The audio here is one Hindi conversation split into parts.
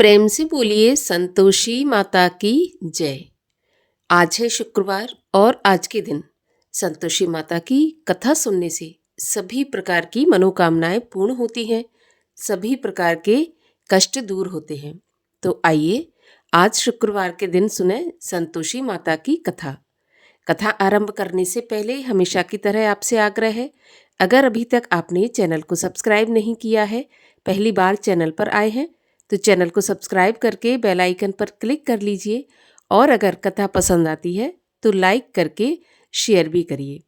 प्रेम से बोलिए संतोषी माता की जय। आज है शुक्रवार और आज के दिन संतोषी माता की कथा सुनने से सभी प्रकार की मनोकामनाएं पूर्ण होती हैं, सभी प्रकार के कष्ट दूर होते हैं। तो आइए आज शुक्रवार के दिन सुने संतोषी माता की कथा। कथा आरंभ करने से पहले हमेशा की तरह आपसे आग्रह है, अगर अभी तक आपने चैनल को सब्सक्राइब नहीं किया है, पहली बार चैनल पर आए हैं तो चैनल को सब्सक्राइब करके बेल आइकन पर क्लिक कर लीजिए और अगर कथा पसंद आती है तो लाइक करके शेयर भी करिए।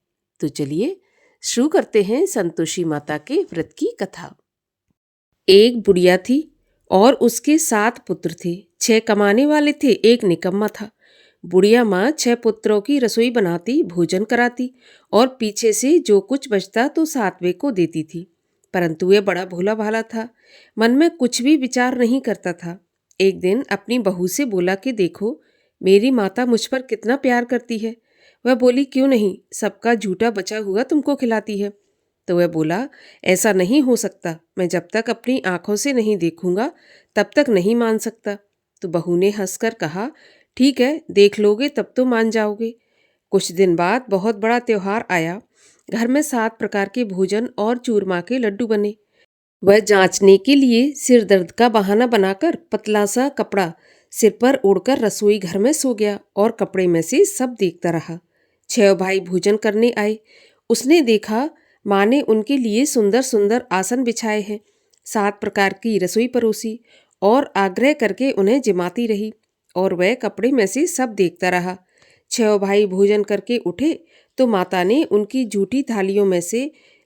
तो चलिए शुरू करते हैं संतोषी माता के व्रत की कथा। एक बुढ़िया थी और उसके 7 पुत्र थे। 6 कमाने वाले थे, एक निकम्मा था। बुढ़िया माँ 6 पुत्रों की रसोई बनाती, भोजन कराती और पीछे से जो कुछ बचता तो 7वें को देती थी। परंतु वह बड़ा भोला भाला था, मन में कुछ भी विचार नहीं करता था। एक दिन अपनी बहू से बोला कि देखो, मेरी माता मुझ पर कितना प्यार करती है। वह बोली, क्यों नहीं, सबका झूठा बचा हुआ तुमको खिलाती है। तो वह बोला, ऐसा नहीं हो सकता, मैं जब तक अपनी आंखों से नहीं देखूंगा तब तक नहीं मान सकता। तो बहू ने हंसकर कहा, ठीक है, देख लोगे तब तो मान जाओगे। कुछ दिन बाद बहुत बड़ा त्योहार आया। घर में 7 प्रकार के भोजन और चूरमा के लड्डू बने। वह जांचने के लिए सिर दर्द का बहाना बनाकर पतला सा कपड़ा सिर पर ओढ़कर रसोई घर में सो गया और कपड़े में से सब देखता रहा। 6 भाई भोजन करने आए। उसने देखा माँ ने उनके लिए सुंदर सुंदर आसन बिछाए हैं। 7 प्रकार की रसोई परोसी और आग्रह करके उन्हें जिमाती रही और वह कपड़े में से सब देखता रहा। 6 भाई भोजन करके उठे तो माता ने उनकी जूठी थालियों में से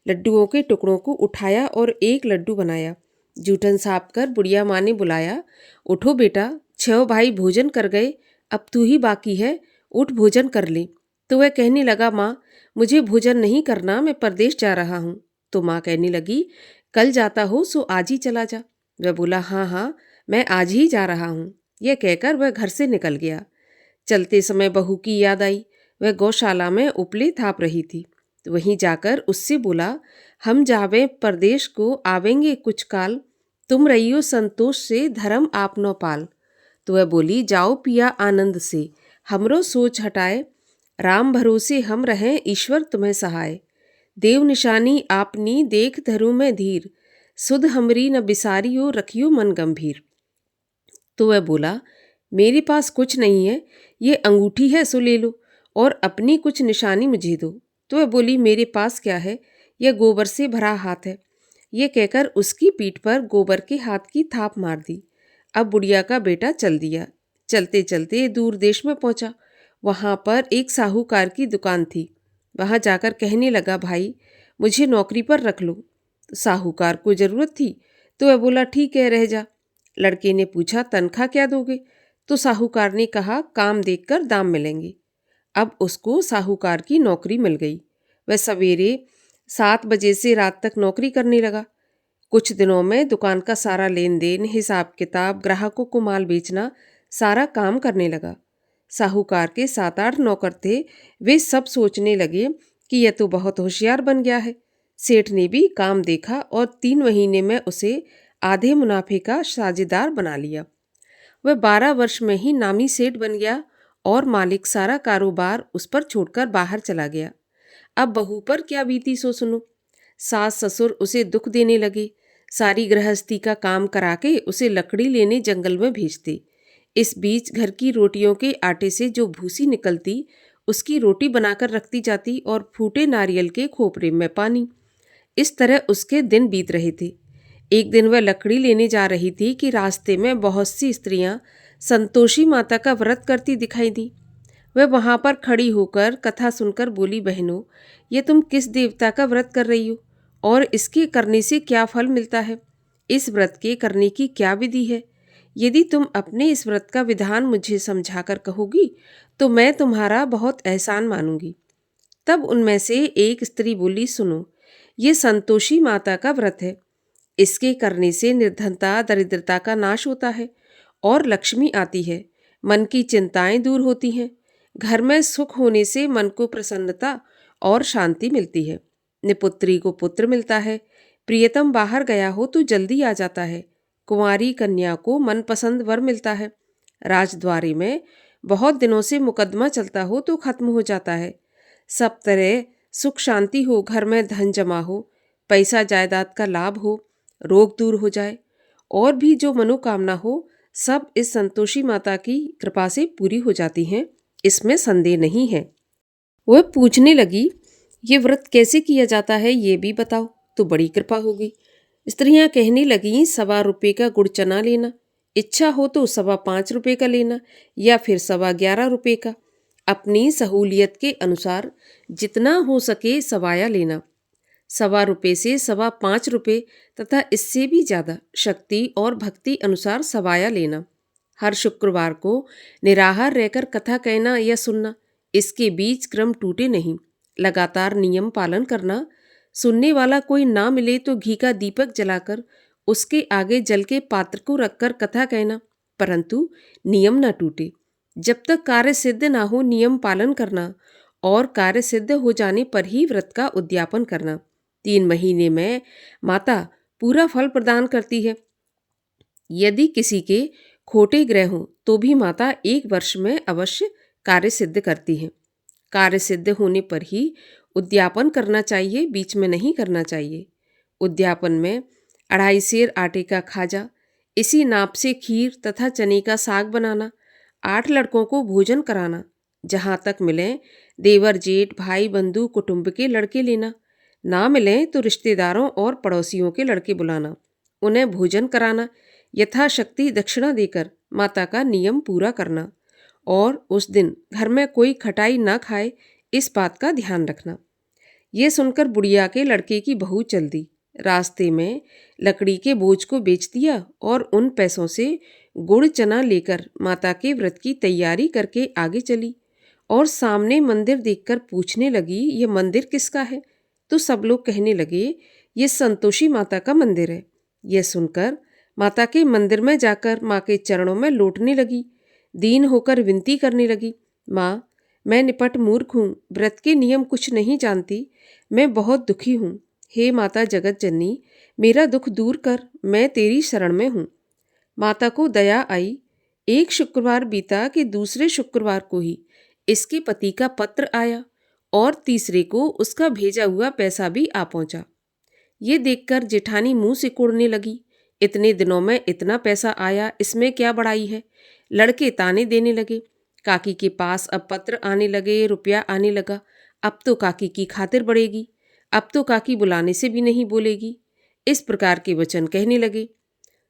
लड्डुओं के टुकड़ों को उठाया और एक लड्डू बनाया। जूठन साफ कर बुढ़िया माँ ने बुलाया, उठो बेटा, 6 भाई भोजन कर गए, अब तू ही बाकी है, उठ भोजन कर ले। तो वह कहने लगा, माँ मुझे भोजन नहीं करना, मैं परदेश जा रहा हूँ। तो माँ कहने लगी, कल जाता हो सो आज ही चला जा। वह बोला, हाँ हाँ, मैं आज ही जा रहा हूँ। यह कहकर वह घर से निकल गया। चलते समय बहू की याद आई। वह गौशाला में उपले थाप रही थी। तो वहीं जाकर उससे बोला, हम जावे परदेश को, आवेंगे कुछ काल, तुम रहियो संतोष से, धर्म आपनो पाल। तो वह बोली, जाओ पिया आनंद से, हमरो सोच हटाए, राम भरोसे हम रहें, ईश्वर तुम्हें सहाय। देव निशानी आपनी देख धरू में धीर, सुध हमरी न बिसारियो, रखियो मन गंभीर। तो वह बोला, मेरे पास कुछ नहीं है, ये अंगूठी है सो ले लो और अपनी कुछ निशानी मुझे दो। तो वह बोली, मेरे पास क्या है, यह गोबर से भरा हाथ है। ये कहकर उसकी पीठ पर गोबर के हाथ की थाप मार दी। अब बुढ़िया का बेटा चल दिया। चलते चलते दूर देश में पहुंचा। वहां पर एक साहूकार की दुकान थी। वहां जाकर कहने लगा, भाई मुझे नौकरी पर रख लो। तो साहूकार को जरूरत थी तो वह बोला, ठीक है, रह जा। लड़के ने पूछा, तनख्वाह क्या दोगे? तो साहूकार ने कहा, काम देखकर दाम मिलेंगे। अब उसको साहूकार की नौकरी मिल गई। वह सवेरे 7 बजे से रात तक नौकरी करने लगा। कुछ दिनों में दुकान का सारा लेन देन, हिसाब किताब, ग्राहकों को माल बेचना, सारा काम करने लगा। साहूकार के 7-8 नौकर थे। वे सब सोचने लगे कि यह तो बहुत होशियार बन गया है। सेठ ने भी काम देखा और 3 महीने में उसे आधे मुनाफे का साझेदार बना लिया। वह 12 वर्ष में ही नामी सेठ बन गया और मालिक सारा कारोबार उस पर छोड़कर बाहर चला गया। अब बहू पर क्या बीती सो सुनो। सास ससुर उसे दुख देने लगे। सारी गृहस्थी का काम करा के उसे लकड़ी लेने जंगल में भेजते। इस बीच घर की रोटियों के आटे से जो भूसी निकलती उसकी रोटी बनाकर रखती जाती और फूटे नारियल के खोपरे में पानी। इस तरह उसके दिन बीत रहे थे। एक दिन वह लकड़ी लेने जा रही थी कि रास्ते में बहुत सी स्त्रियां संतोषी माता का व्रत करती दिखाई दी। वह वहां पर खड़ी होकर कथा सुनकर बोली, बहनों, ये तुम किस देवता का व्रत कर रही हो और इसके करने से क्या फल मिलता है? इस व्रत के करने की क्या विधि है? यदि तुम अपने इस व्रत का विधान मुझे समझाकर कहोगी तो मैं तुम्हारा बहुत एहसान मानूंगी। तब उनमें से एक स्त्री बोली, सुनो, ये संतोषी माता का व्रत है। इसके करने से निर्धनता, दरिद्रता का नाश होता है और लक्ष्मी आती है। मन की चिंताएं दूर होती हैं। घर में सुख होने से मन को प्रसन्नता और शांति मिलती है। निपुत्री को पुत्र मिलता है। प्रियतम बाहर गया हो तो जल्दी आ जाता है। कुंवारी कन्या को मनपसंद वर मिलता है। राजद्वारी में बहुत दिनों से मुकदमा चलता हो तो खत्म हो जाता है। सब तरह सुख शांति हो, घर में धन जमा हो, पैसा जायदाद का लाभ हो, रोग दूर हो जाए और भी जो मनोकामना हो, सब इस संतोषी माता की कृपा से पूरी हो जाती हैं, इसमें संदेह नहीं है। वह पूछने लगी, ये व्रत कैसे किया जाता है ये भी बताओ तो बड़ी कृपा होगी। स्त्रियां कहने लगीं, 1.25 का गुड़ चना लेना, इच्छा हो तो 5.25 का लेना या फिर 11.25 का, अपनी सहूलियत के अनुसार जितना हो सके सवाया लेना। 1.25 से 5.25 तथा इससे भी ज़्यादा शक्ति और भक्ति अनुसार सवाया लेना। हर शुक्रवार को निराहार रहकर कथा कहना या सुनना, इसके बीच क्रम टूटे नहीं। लगातार नियम पालन करना। सुनने वाला कोई ना मिले तो घी का दीपक जलाकर उसके आगे जल के पात्र को रखकर कथा कहना, परंतु नियम न टूटे। जब तक कार्य सिद्ध ना हो नियम पालन करना और कार्य सिद्ध हो जाने पर ही व्रत का उद्यापन करना। 3 महीने में माता पूरा फल प्रदान करती है। यदि किसी के खोटे ग्रह हों तो भी माता 1 वर्ष में अवश्य कार्य सिद्ध करती है। कार्य सिद्ध होने पर ही उद्यापन करना चाहिए, बीच में नहीं करना चाहिए। उद्यापन में 2.5 सेर आटे का खाजा, इसी नाप से खीर तथा चने का साग बनाना, 8 लड़कों को भोजन कराना, जहाँ तक मिलें देवर जेठ भाई बंधु कुटुंब के लड़के लेना, ना मिलें तो रिश्तेदारों और पड़ोसियों के लड़के बुलाना, उन्हें भोजन कराना, यथाशक्ति दक्षिणा देकर माता का नियम पूरा करना और उस दिन घर में कोई खटाई ना खाए, इस बात का ध्यान रखना। ये सुनकर बुढ़िया के लड़के की बहू चल दी। रास्ते में लकड़ी के बोझ को बेच दिया और उन पैसों से गुड़ चना लेकर माता के व्रत की तैयारी करके आगे चली और सामने मंदिर देखकर पूछने लगी, ये मंदिर किसका है? तो सब लोग कहने लगे, ये संतोषी माता का मंदिर है। यह सुनकर माता के मंदिर में जाकर माँ के चरणों में लौटने लगी, दीन होकर विनती करने लगी, माँ मैं निपट मूर्ख हूँ, व्रत के नियम कुछ नहीं जानती, मैं बहुत दुखी हूँ। हे माता जगत जननी, मेरा दुख दूर कर, मैं तेरी शरण में हूँ। माता को दया आई। एक शुक्रवार बीता कि दूसरे शुक्रवार को ही इसके पति का पत्र आया और तीसरे को उसका भेजा हुआ पैसा भी आ पहुंचा। ये देखकर जेठानी मुंह सिकोड़ने लगी, इतने दिनों में इतना पैसा आया, इसमें क्या बड़ाई है। लड़के ताने देने लगे। काकी के पास अब पत्र आने लगे, रुपया आने लगा। अब तो काकी की खातिर बढ़ेगी, अब तो काकी बुलाने से भी नहीं बोलेगी। इस प्रकार के वचन कहने लगे।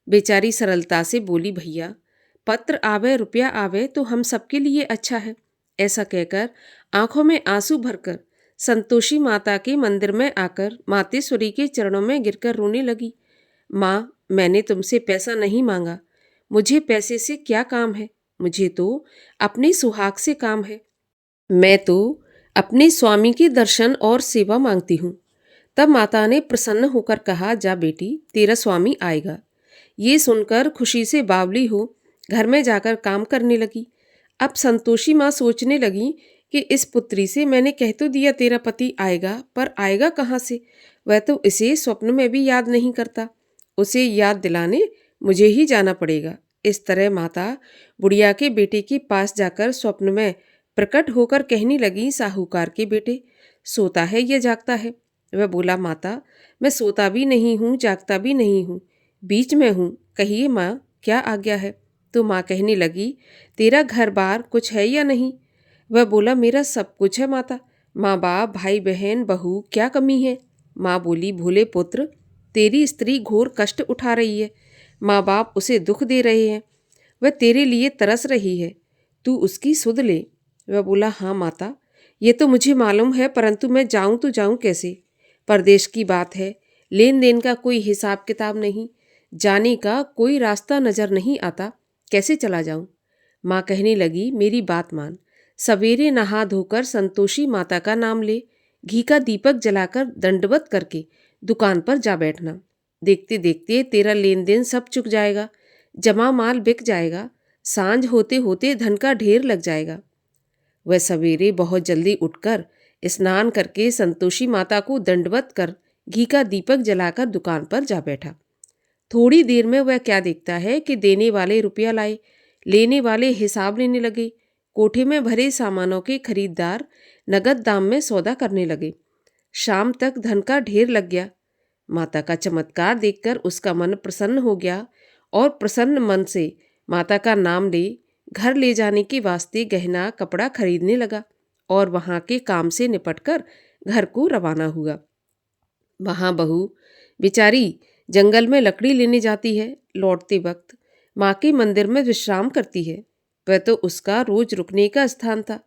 बेचारी सरलता से बोली, भैया पत्र आवे रुपया आवे तो हम सबके लिए अच्छा है। ऐसा कहकर आंखों में आंसू भरकर संतोषी माता के मंदिर में आकर मातेश्वरी के चरणों में गिरकर रोने लगी। माँ, मैंने तुमसे पैसा नहीं मांगा, मुझे पैसे से क्या काम है, मुझे तो अपने सुहाग से काम है। मैं तो अपने स्वामी के दर्शन और सेवा मांगती हूँ। तब माता ने प्रसन्न होकर कहा, जा बेटी, तेरा स्वामी आएगा। ये सुनकर खुशी से बावली हो घर में जाकर काम करने लगी। अब संतोषी माँ सोचने लगी कि इस पुत्री से मैंने कह तो दिया तेरा पति आएगा, पर आएगा कहाँ से? वह तो इसे स्वप्न में भी याद नहीं करता, उसे याद दिलाने मुझे ही जाना पड़ेगा। इस तरह माता बुढ़िया के बेटे के पास जाकर स्वप्न में प्रकट होकर कहने लगी, साहूकार के बेटे, सोता है या जागता है? वह बोला, माता मैं सोता भी नहीं हूँ, जागता भी नहीं हूँ, बीच में हूँ, कहिए माँ क्या आज्ञा है? तो माँ कहने लगी, तेरा घर बार कुछ है या नहीं? वह बोला, मेरा सब कुछ है माता, माँ बाप भाई बहन बहू, क्या कमी है? माँ बोली, भोले पुत्र, तेरी स्त्री घोर कष्ट उठा रही है, माँ बाप उसे दुख दे रहे हैं, वह तेरे लिए तरस रही है, तू उसकी सुध ले। वह बोला, हाँ माता, ये तो मुझे मालूम है, परंतु मैं जाऊँ तो जाऊँ कैसे? परदेश की बात है, लेन देन का कोई हिसाब किताब नहीं, जाने का कोई रास्ता नजर नहीं आता, कैसे चला जाऊं? माँ कहने लगी, मेरी बात मान, सवेरे नहा धोकर संतोषी माता का नाम ले, घी का दीपक जलाकर दंडवत करके दुकान पर जा बैठना। देखते देखते तेरा लेन देन सब चुक जाएगा, जमा माल बिक जाएगा, सांझ होते होते धन का ढेर लग जाएगा। वह सवेरे बहुत जल्दी उठकर स्नान करके संतोषी माता को दंडवत कर घी का दीपक जलाकर दुकान पर जा बैठा। थोड़ी देर में वह क्या देखता है कि देने वाले रुपया लाए, लेने वाले हिसाब लेने लगे। कोठे में भरे सामानों के खरीदार नगद दाम में सौदा करने लगे। शाम तक धन का ढेर लग गया। माता का चमत्कार देखकर उसका मन प्रसन्न हो गया और प्रसन्न मन से माता का नाम ले घर ले जाने के वास्ते गहना कपड़ा खरीदने लगा और वहाँ के काम से निपटकर घर को रवाना हुआ। वहाँ बहू बेचारी जंगल में लकड़ी लेने जाती है। लौटते वक्त माँ के मंदिर में विश्राम करती है। वह तो उसका रोज रुकने का स्थान था।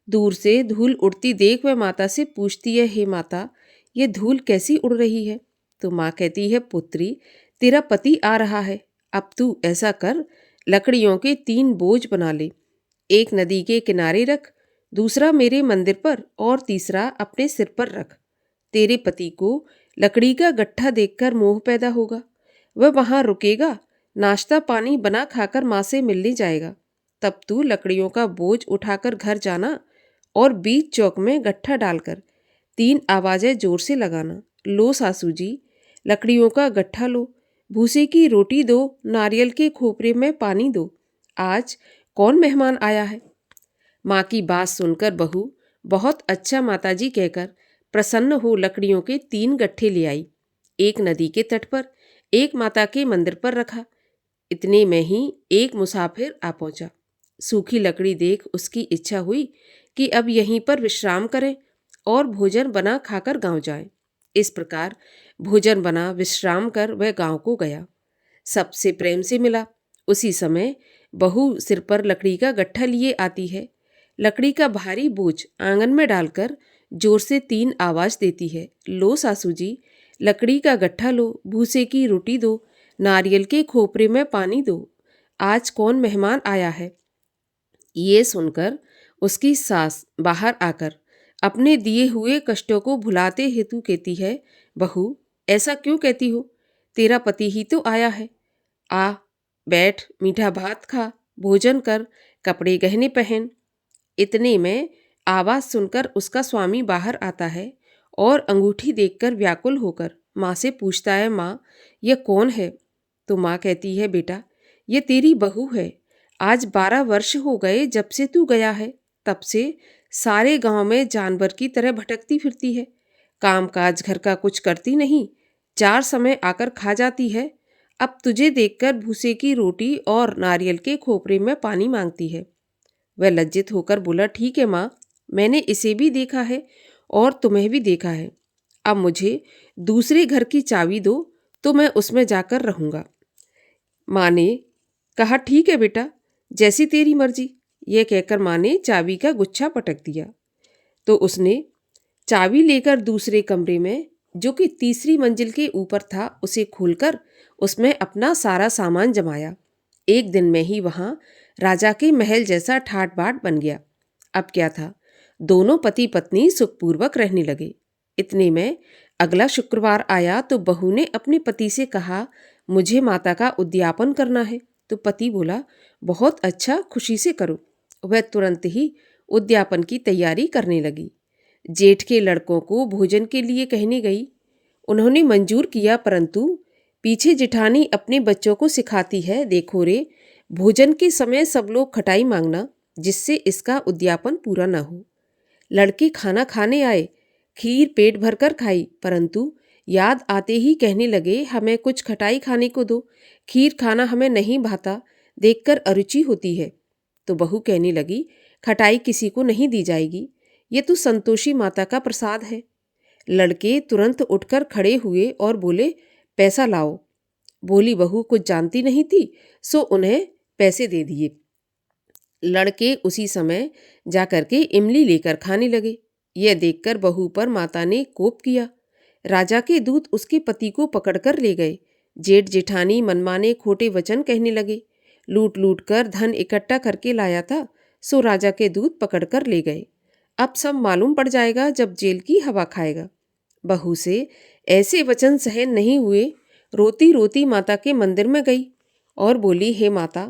दूर से धूल उड़ती देख वह माता से पूछती है, हे माता, ये धूल कैसी उड़ रही है? तो माँ कहती है, पुत्री, तेरा पति आ रहा है। अब तू ऐसा कर, लकड़ियों के 3 बोझ बना ले। एक नदी के किनारे रख, दूसरा मेरे मंदिर पर और तीसरा अपने सिर पर रख। तेरे पति को लकड़ी का गट्ठा देखकर मोह पैदा होगा। वह वहाँ रुकेगा, नाश्ता पानी बना खाकर माँ से मिलने जाएगा। तब तू लकड़ियों का बोझ उठाकर घर जाना और बीच चौक में गट्ठा डालकर 3 आवाजें जोर से लगाना। लो सासू जी, लकड़ियों का गट्ठा लो, भूसे की रोटी दो, नारियल के खोपरे में पानी दो। आज कौन मेहमान आया है? माँ की बात सुनकर बहू बहुत अच्छा माताजी कहकर प्रसन्न हो लकड़ियों के 3 गट्ठे ले आई। एक नदी के तट पर, एक माता के मंदिर पर रखा। इतने में ही एक मुसाफिर आ पहुंचा। सूखी लकड़ी देख उसकी इच्छा हुई कि अब यहीं पर विश्राम करें और भोजन बना खाकर गांव जाएं। इस प्रकार भोजन बना विश्राम कर वह गांव को गया। सबसे प्रेम से मिला। उसी समय बहू सिर पर लकड़ी का गट्ठा लिए आती है। लकड़ी का भारी बोझ आंगन में डालकर जोर से 3 आवाज देती है, लो सासू जी, लकड़ी का गट्ठा लो, भूसे की रोटी दो, नारियल के खोपरे में पानी दो। आज कौन मेहमान आया है? ये सुनकर उसकी सास बाहर आकर अपने दिए हुए कष्टों को भुलाते हेतु कहती है, बहू, ऐसा क्यों कहती हो? तेरा पति ही तो आया है। आ बैठ, मीठा भात खा, भोजन कर, कपड़े गहने पहन। इतने में आवाज सुनकर उसका स्वामी बाहर आता है और अंगूठी देखकर व्याकुल होकर माँ से पूछता है, माँ, यह कौन है? तो माँ कहती है, बेटा, ये तेरी बहू है। आज 12 वर्ष हो गए जब से तू गया है। तब से सारे गांव में जानवर की तरह भटकती फिरती है। काम काज घर का कुछ करती नहीं, 4 समय आकर खा जाती है। अब तुझे देखकर भूसे की रोटी और नारियल के खोपरे में पानी मांगती है। वह लज्जित होकर बोला, ठीक है माँ, मैंने इसे भी देखा है और तुम्हें भी देखा है। अब मुझे दूसरे घर की चाबी दो तो मैं उसमें जाकर रहूँगा। माँ ने कहा, ठीक है बेटा, जैसी तेरी मर्जी। यह कहकर माँ ने चाबी का गुच्छा पटक दिया। तो उसने चाबी लेकर दूसरे कमरे में, जो कि तीसरी मंजिल के ऊपर था, उसे खोलकर उसमें अपना सारा सामान जमाया। एक दिन में ही वहाँ राजा के महल जैसा ठाट बाट बन गया। अब क्या था, दोनों पति पत्नी सुखपूर्वक रहने लगे। इतने में अगला शुक्रवार आया तो बहू ने अपने पति से कहा, मुझे माता का उद्यापन करना है। तो पति बोला, बहुत अच्छा, खुशी से करो। वह तुरंत ही उद्यापन की तैयारी करने लगी। जेठ के लड़कों को भोजन के लिए कहने गई। उन्होंने मंजूर किया, परंतु पीछे जिठानी अपने बच्चों को सिखाती है, देखो रे, भोजन के समय सब लोग खटाई मांगना, जिससे इसका उद्यापन पूरा न हो। लड़के खाना खाने आए, खीर पेट भरकर खाई, परंतु याद आते ही कहने लगे, हमें कुछ खटाई खाने को दो, खीर खाना हमें नहीं भाता, देखकर अरुचि होती है। तो बहू कहने लगी, खटाई किसी को नहीं दी जाएगी, ये तो संतोषी माता का प्रसाद है। लड़के तुरंत उठकर खड़े हुए और बोले, पैसा लाओ। बोली बहू कुछ जानती नहीं थी, सो उन्हें पैसे दे दिए। लड़के उसी समय जाकर के इमली लेकर खाने लगे। यह देखकर बहू पर माता ने कोप किया। राजा के दूत उसके पति को पकड़कर ले गए। जेठ जेठानी मनमाने खोटे वचन कहने लगे। लूट लूट कर धन इकट्ठा करके लाया था, सो राजा के दूत पकड़कर ले गए। अब सब मालूम पड़ जाएगा जब जेल की हवा खाएगा। बहू से ऐसे वचन सहन नहीं हुए। रोती रोती माता के मंदिर में गई और बोली, हे माता,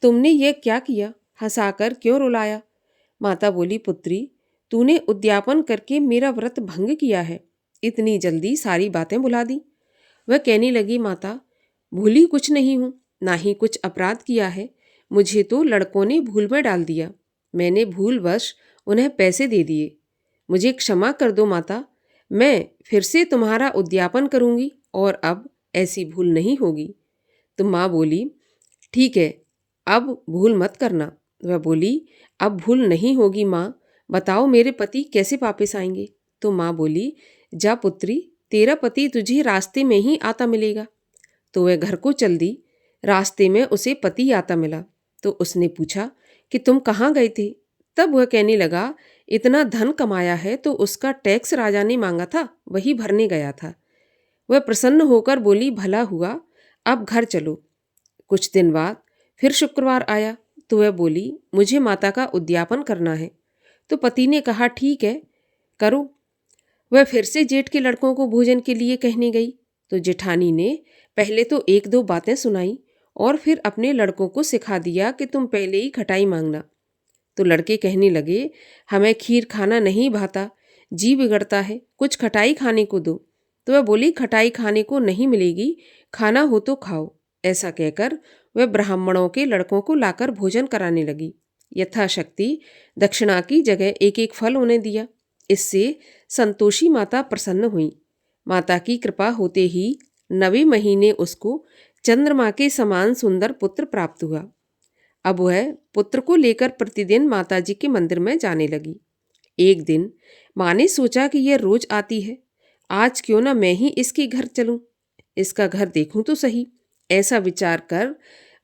तुमने ये क्या किया? हंसाकर क्यों रुलाया? माता बोली, पुत्री, तूने उद्यापन करके मेरा व्रत भंग किया है। इतनी जल्दी सारी बातें भुला दी। वह कहने लगी, माता, भूली कुछ नहीं हूँ, ना ही कुछ अपराध किया है। मुझे तो लड़कों ने भूल में डाल दिया। मैंने भूलवश उन्हें पैसे दे दिए। मुझे क्षमा कर दो माता। मैं फिर से तुम्हारा उद्यापन करूँगी और अब ऐसी भूल नहीं होगी। तो माँ बोली, ठीक है, अब भूल मत करना। वह बोली, अब भूल नहीं होगी माँ। बताओ मेरे पति कैसे वापस आएंगे? तो माँ बोली, जा पुत्री, तेरा पति तुझे रास्ते में ही आता मिलेगा। तो वह घर को चल दी। रास्ते में उसे पति आता मिला। तो उसने पूछा कि तुम कहाँ गए थे? तब वह कहने लगा, इतना धन कमाया है तो उसका टैक्स राजा ने मांगा था, वही भरने गया था। वह प्रसन्न होकर बोली, भला हुआ, अब घर चलो। कुछ दिन बाद फिर शुक्रवार आया तो वह बोली, मुझे माता का उद्यापन करना है। तो पति ने कहा, ठीक है, करो। वह फिर से जेठ के लड़कों को भोजन के लिए कहने गई। तो जेठानी ने पहले तो एक दो बातें सुनाई और फिर अपने लड़कों को सिखा दिया कि तुम पहले ही खटाई मांगना। तो लड़के कहने लगे, हमें खीर खाना नहीं भाता, जी बिगड़ता है, कुछ खटाई खाने को दो। तो वह बोली, खटाई खाने को नहीं मिलेगी, खाना हो तो खाओ। ऐसा कहकर वह ब्राह्मणों के लड़कों को लाकर भोजन कराने लगी। यथाशक्ति दक्षिणा की जगह एक एक फल उन्हें दिया। इससे संतोषी माता प्रसन्न हुई। माता की कृपा होते ही 9वें महीने उसको चंद्रमा के समान सुंदर पुत्र प्राप्त हुआ। अब वह पुत्र को लेकर प्रतिदिन माताजी के मंदिर में जाने लगी। एक दिन माँ ने सोचा कि यह रोज आती है, आज क्यों ना मैं ही इसके घर चलूं, इसका घर देखूं तो सही। ऐसा विचार कर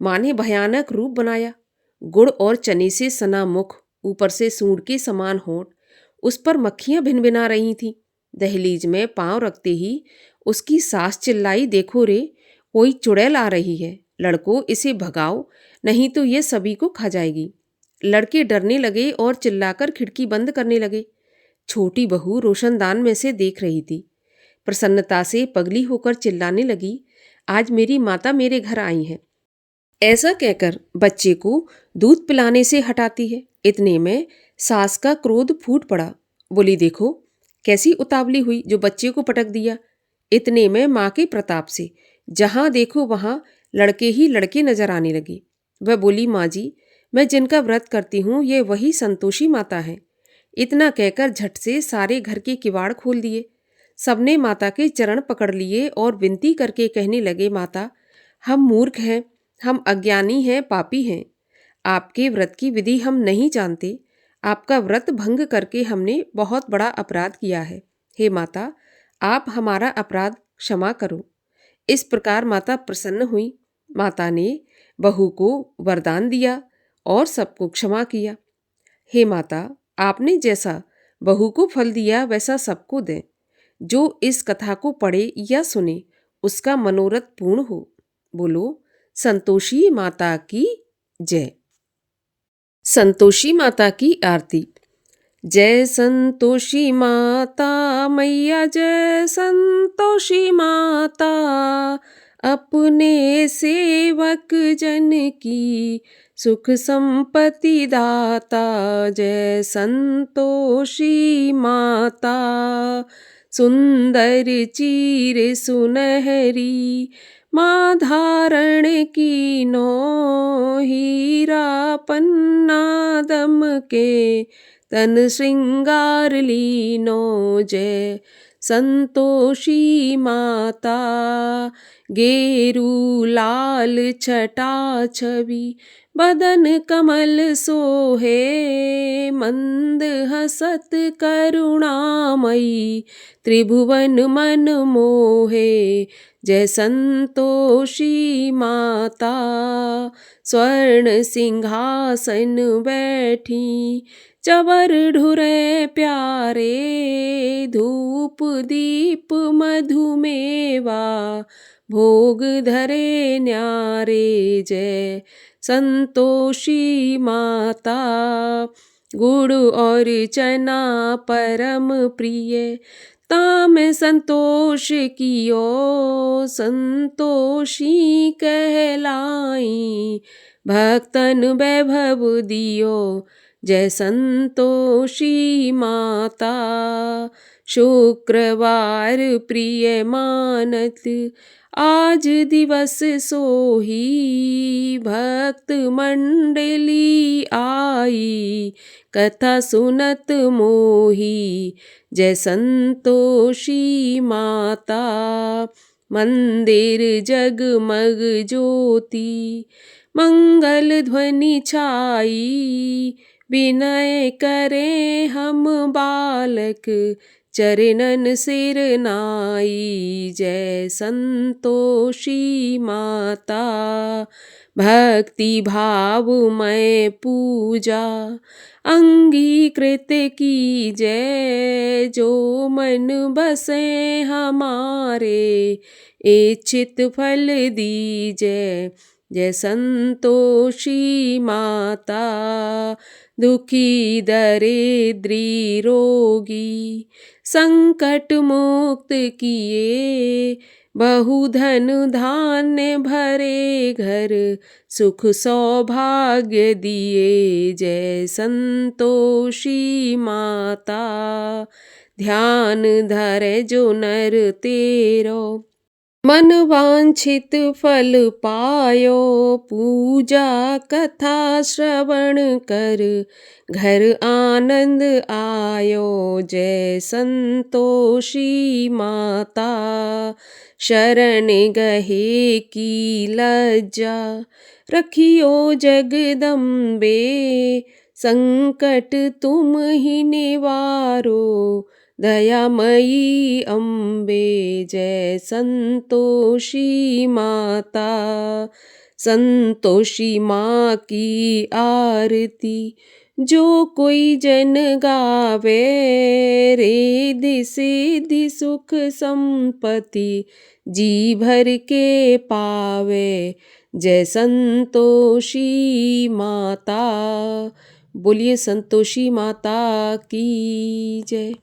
माँ ने भयानक रूप बनाया। गुड़ और चने से सना मुख, ऊपर से सूंड के समान होंठ, उस पर मक्खियां भिनभिना रही थीं। दहलीज में पांव रखते ही उसकी सास चिल्लाई, देखो रे, कोई चुड़ैल आ रही है, लड़को इसे भगाओ, नहीं तो ये सभी को खा जाएगी। लड़के डरने लगे और चिल्लाकर खिड़की बंद करने लगे। छोटी बहू रोशनदान में से देख रही थी। प्रसन्नता से पगली होकर चिल्लाने लगी, आज मेरी माता मेरे घर आई है। ऐसा कहकर बच्चे को दूध पिलाने से हटाती है। इतने में सास का क्रोध फूट पड़ा। बोली, देखो कैसी उतावली हुई जो बच्चे को पटक दिया। इतने में माँ के प्रताप से जहाँ देखो वहाँ लड़के ही लड़के नजर आने लगे। वह बोली, माँ जी, मैं जिनका व्रत करती हूँ ये वही संतोषी माता है। इतना कहकर झट से सारे घर के किवाड़ खोल दिए। सबने माता के चरण पकड़ लिए और विनती करके कहने लगे, माता, हम मूर्ख हैं, हम अज्ञानी हैं, पापी हैं। आपके व्रत की विधि हम नहीं जानते। आपका व्रत भंग करके हमने बहुत बड़ा अपराध किया है। हे माता, आप हमारा अपराध क्षमा करो। इस प्रकार माता प्रसन्न हुई। माता ने बहू को वरदान दिया और सबको क्षमा किया। हे माता, आपने जैसा बहू को फल दिया वैसा सबको दें। जो इस कथा को पढ़े या सुने उसका मनोरथ पूर्ण हो। बोलो संतोषी माता की जय। संतोषी माता की आरती। जय संतोषी माता मैया, जय संतोषी माता, अपने सेवक जन की सुख संपत्ति दाता। जय संतोषी माता, सुंदर चीर सुनहरी, माँ धारण की नो, हीरा पन्ना दम के तन श्रृंगार लीनो। जय संतोषी माता, गेरू लाल छटा छवि, बदन कमल सोहे, मंद हसत करुणामयी, त्रिभुवन मन मोहे। जय संतोषी माता, स्वर्ण सिंहासन बैठी, चवर ढुरे प्यारे, धूप दीप मधुमेवा, भोग धरे न्यारे। जय संतोषी माता, गुड़ और चना परम प्रिय, ताम संतोष कियो, संतोषी कहलाई, भक्तन वैभव दियो। जय संतोषी माता, शुक्रवार प्रिय मानत आज दिवस सोही, भक्त मंडली आई कथा सुनत मोही। जय संतोषी माता, मंदिर जगमग ज्योति, मंगल ध्वनि छाई। विनय करे हम बालक, चरणन सिर नाई। जय संतोषी माता, भक्ति भावमय पूजा अंगीकृत की जय। जो मन बसे हमारे, इच्छित फल दीजय। जय संतोषी माता, दुखी दरिद्री रोगी संकट मुक्त किए। बहुधन धान्य भरे घर, सुख सौभाग्य दिए। जय संतोषी माता, ध्यान धरे जो नर तेरो, मन वांछित फल पायो। पूजा कथा श्रवण कर, घर आनंद आयो। जय संतोषी माता, शरण गहे की लज्जा रखियो जगदम्बे। संकट तुम ही निवारो, दयामयी अम्बे। जय संतोषी माता, संतोषी माँ की आरती जो कोई जन गावे। रिद्धि सिद्धि सुख संपत्ति जी भर के पावे। जय संतोषी माता, बोलिए संतोषी माता की जय।